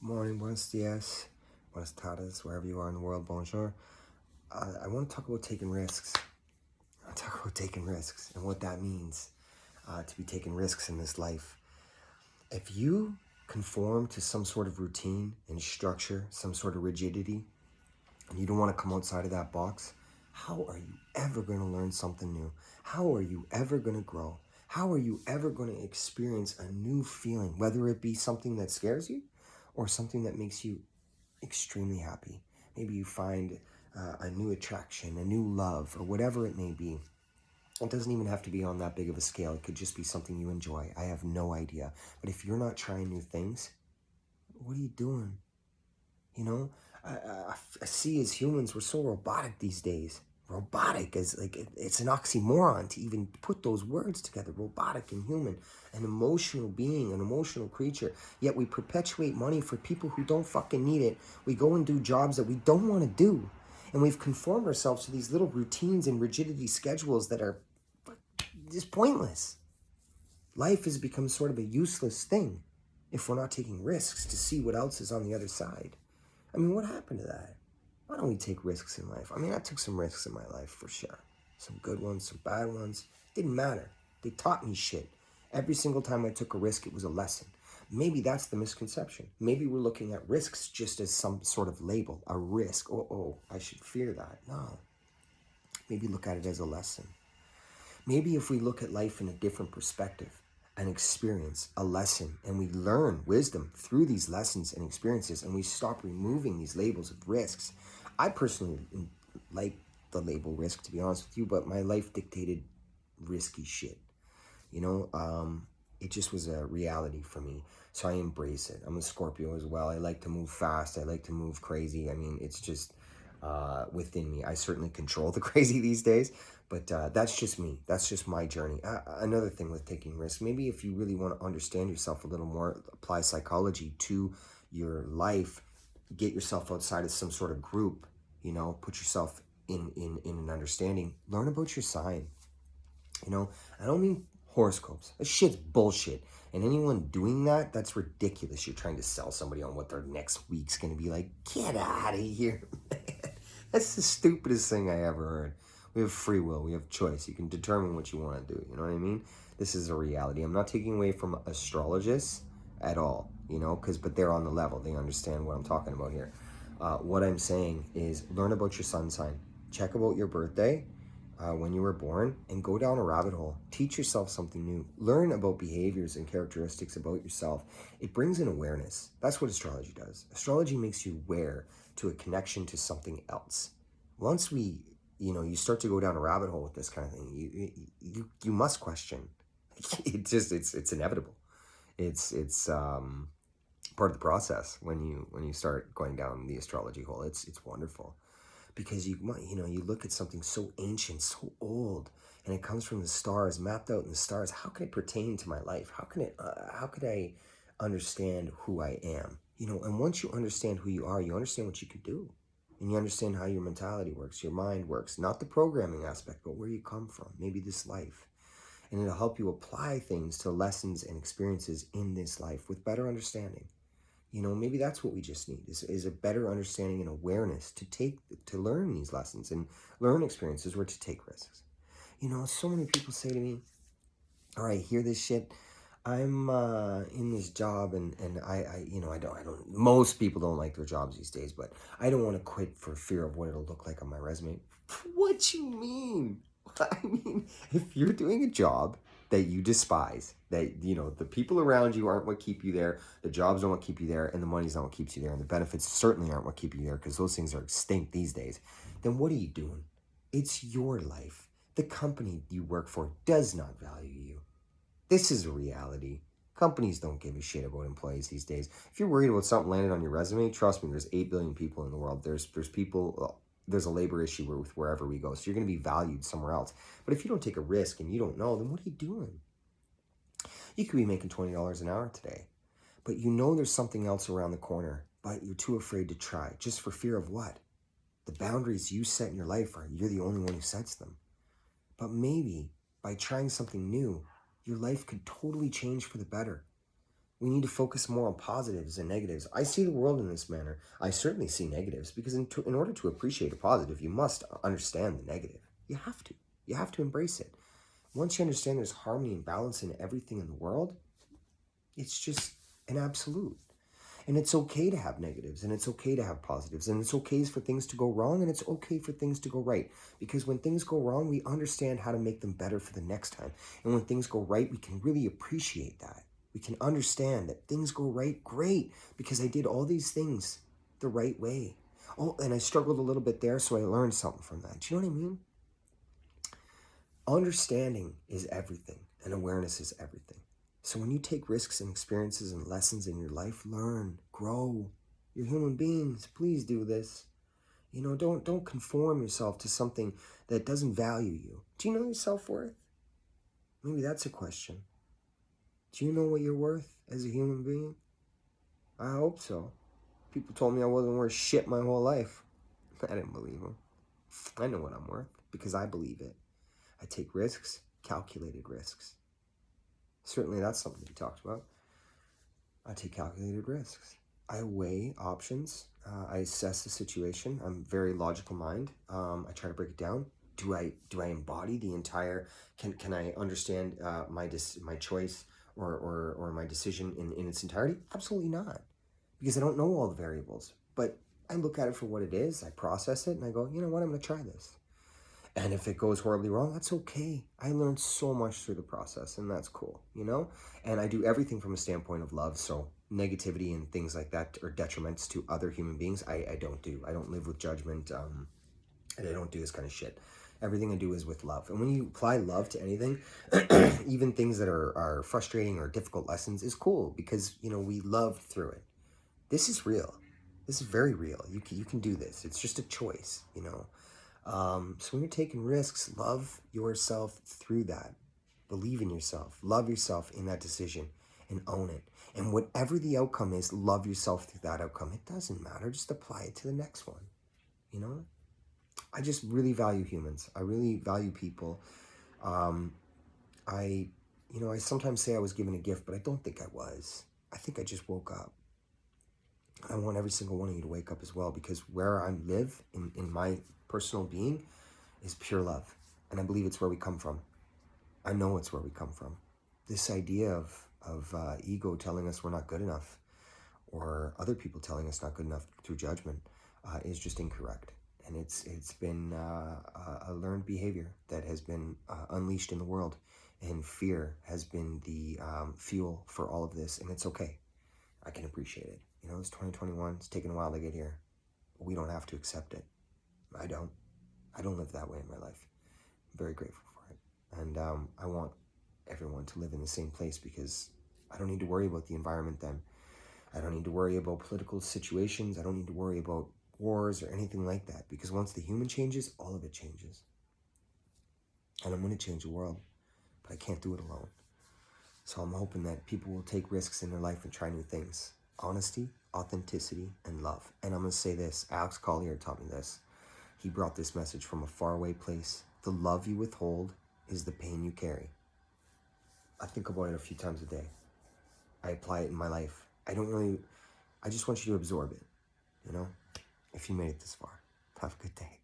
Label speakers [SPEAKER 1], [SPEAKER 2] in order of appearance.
[SPEAKER 1] Morning, buenos dias, buenas tardes, wherever you are in the world, bonjour. I want to talk about taking risks. I want to talk about taking risks and what that means to be taking risks in this life. If you conform to some sort of routine and structure, some sort of rigidity, and you don't want to come outside of that box, how are you ever going to learn something new? How are you ever going to grow? How are you ever going to experience a new feeling, whether it be something that scares you or something that makes you extremely happy? Maybe you find a new attraction, a new love, or whatever it may be. It doesn't even have to be on that big of a scale. It could just be something you enjoy. I have no idea. But if you're not trying new things, what are you doing? You know, I see as humans, we're so robotic these days. Robotic is like, it's an oxymoron to even put those words together. Robotic and human, an emotional being, an emotional creature. Yet we perpetuate money for people who don't fucking need it. We go and do jobs that we don't want to do. And we've conformed ourselves to these little routines and rigidity schedules that are just pointless. Life has become sort of a useless thing if we're not taking risks to see what else is on the other side. I mean, what happened to that? Why don't we take risks in life? I mean, I took some risks in my life for sure. Some good ones, some bad ones. Didn't matter. They taught me shit. Every single time I took a risk, it was a lesson. Maybe that's the misconception. Maybe we're looking at risks just as some sort of label, a risk. Oh, I should fear that. No. Maybe look at it as a lesson. Maybe if we look at life in a different perspective, an experience, a lesson, and we learn wisdom through these lessons and experiences, and we stop removing these labels of risks. I personally like the label risk, to be honest with you, but my life dictated risky shit. It just was a reality for me. So I embrace it. I'm a Scorpio as well. I like to move fast. I like to move crazy. I mean, it's just within me. I certainly control the crazy these days, but that's just me. That's just my journey. Another thing with taking risks, maybe if you really want to understand yourself a little more, apply psychology to your life, get yourself outside of some sort of group, put yourself in an understanding, learn about your sign. I don't mean horoscopes. That shit's bullshit. And anyone doing that, that's ridiculous. You're trying to sell somebody on what their next week's going to be like. Get out of here, man. That's the stupidest thing I ever heard. We have free will. We have choice. You can determine what you want to do. You know what I mean? This is a reality. I'm not taking away from astrologists at all, but they're on the level. They understand what I'm talking about here. What I'm saying is learn about your sun sign. Check about your birthday, when you were born, and go down a rabbit hole. Teach yourself something new. Learn about behaviors and characteristics about yourself. It brings in awareness. That's what astrology does. Astrology makes you aware to a connection to something else. Once you start to go down a rabbit hole with this kind of thing, you must question. It's inevitable. It's part of the process when you start going down the astrology hole. It's wonderful. Because you look at something so ancient, so old, and it comes from the stars, mapped out in the stars. How can it pertain to my life? How could I understand who I am? And once you understand who you are, you understand what you can do, and you understand how your mentality works, your mind works, not the programming aspect, but where you come from, maybe this life, and it'll help you apply things to lessons and experiences in this life with better understanding. Maybe that's what we just need is a better understanding and awareness to learn these lessons and learn experiences where to take risks. So many people say to me, all right, hear this shit. I'm in this job and I don't, most people don't like their jobs these days, but I don't want to quit for fear of what it'll look like on my resume. What you mean? I mean, if you're doing a job that you despise, that, the people around you aren't what keep you there, the jobs don't what keep you there, and the money's not what keeps you there, and the benefits certainly aren't what keep you there, because those things are extinct these days, then what are you doing? It's your life. The company you work for does not value you. This is a reality. Companies don't give a shit about employees these days. If you're worried about something landing on your resume, trust me, there's 8 billion people in the world. There's people, there's a labor issue with wherever we go. So you're going to be valued somewhere else. But if you don't take a risk and you don't know, then what are you doing? You could be making $20 an hour today, but there's something else around the corner, but you're too afraid to try. Just for fear of what? The boundaries you set in your life you're the only one who sets them. But maybe by trying something new, your life could totally change for the better. We need to focus more on positives and negatives. I see the world in this manner. I certainly see negatives because in order to appreciate a positive, you must understand the negative. You have to. You have to embrace it. Once you understand there's harmony and balance in everything in the world, it's just an absolute. And it's okay to have negatives, and it's okay to have positives, and it's okay for things to go wrong, and it's okay for things to go right. Because when things go wrong, we understand how to make them better for the next time. And when things go right, we can really appreciate that. We can understand that things go right, great, because I did all these things the right way. Oh, and I struggled a little bit there, so I learned something from that. Do you know what I mean? Understanding is everything, and awareness is everything. So when you take risks and experiences and lessons in your life, learn, grow. You're human beings. Please do this. Don't conform yourself to something that doesn't value you. Do you know your self-worth? Maybe that's a question. Do you know what you're worth as a human being? I hope so. People told me I wasn't worth shit my whole life. I didn't believe them. I know what I'm worth because I believe it. I take risks, calculated risks. Certainly that's something to be talked about. I take calculated risks. I weigh options. I assess the situation. I'm a very logical mind. I try to break it down. Do I embody the entire? Can I understand my choice or my decision in its entirety? Absolutely not, because I don't know all the variables. But I look at it for what it is. I process it and I go, you know what? I'm going to try this. And if it goes horribly wrong, that's okay. I learned so much through the process, and that's cool, And I do everything from a standpoint of love, so negativity and things like that are detriments to other human beings. I don't do. I don't live with judgment, and I don't do this kind of shit. Everything I do is with love. And when you apply love to anything, even things that are frustrating or difficult lessons is cool because, we love through it. This is real. This is very real. You can do this. It's just a choice. So when you're taking risks, love yourself through that. Believe in yourself. Love yourself in that decision and own it. And whatever the outcome is, love yourself through that outcome. It doesn't matter. Just apply it to the next one. I just really value humans. I really value people. Um, I sometimes say I was given a gift, but I don't think I was. I think I just woke up. I want every single one of you to wake up as well, because where I live in my personal being is pure love. And I believe it's where we come from. I know it's where we come from. This idea of ego telling us we're not good enough, or other people telling us not good enough through judgment, is just incorrect. And it's been a learned behavior that has been unleashed in the world. And fear has been the fuel for all of this. And it's okay. I can appreciate it. It's 2021. It's taken a while to get here. But we don't have to accept it. I don't. I don't live that way in my life. I'm very grateful for it. And I want everyone to live in the same place, because I don't need to worry about the environment then. I don't need to worry about political situations. I don't need to worry about wars or anything like that, because once the human changes, all of it changes. And I'm going to change the world, but I can't do it alone. So I'm hoping that people will take risks in their life and try new things. Honesty, authenticity, and love. And I'm going to say this. Alex Collier taught me this. He brought this message from a faraway place. The love you withhold is the pain you carry. I think about it a few times a day. I apply it in my life. I just want you to absorb it, If you made it this far. Have a good day.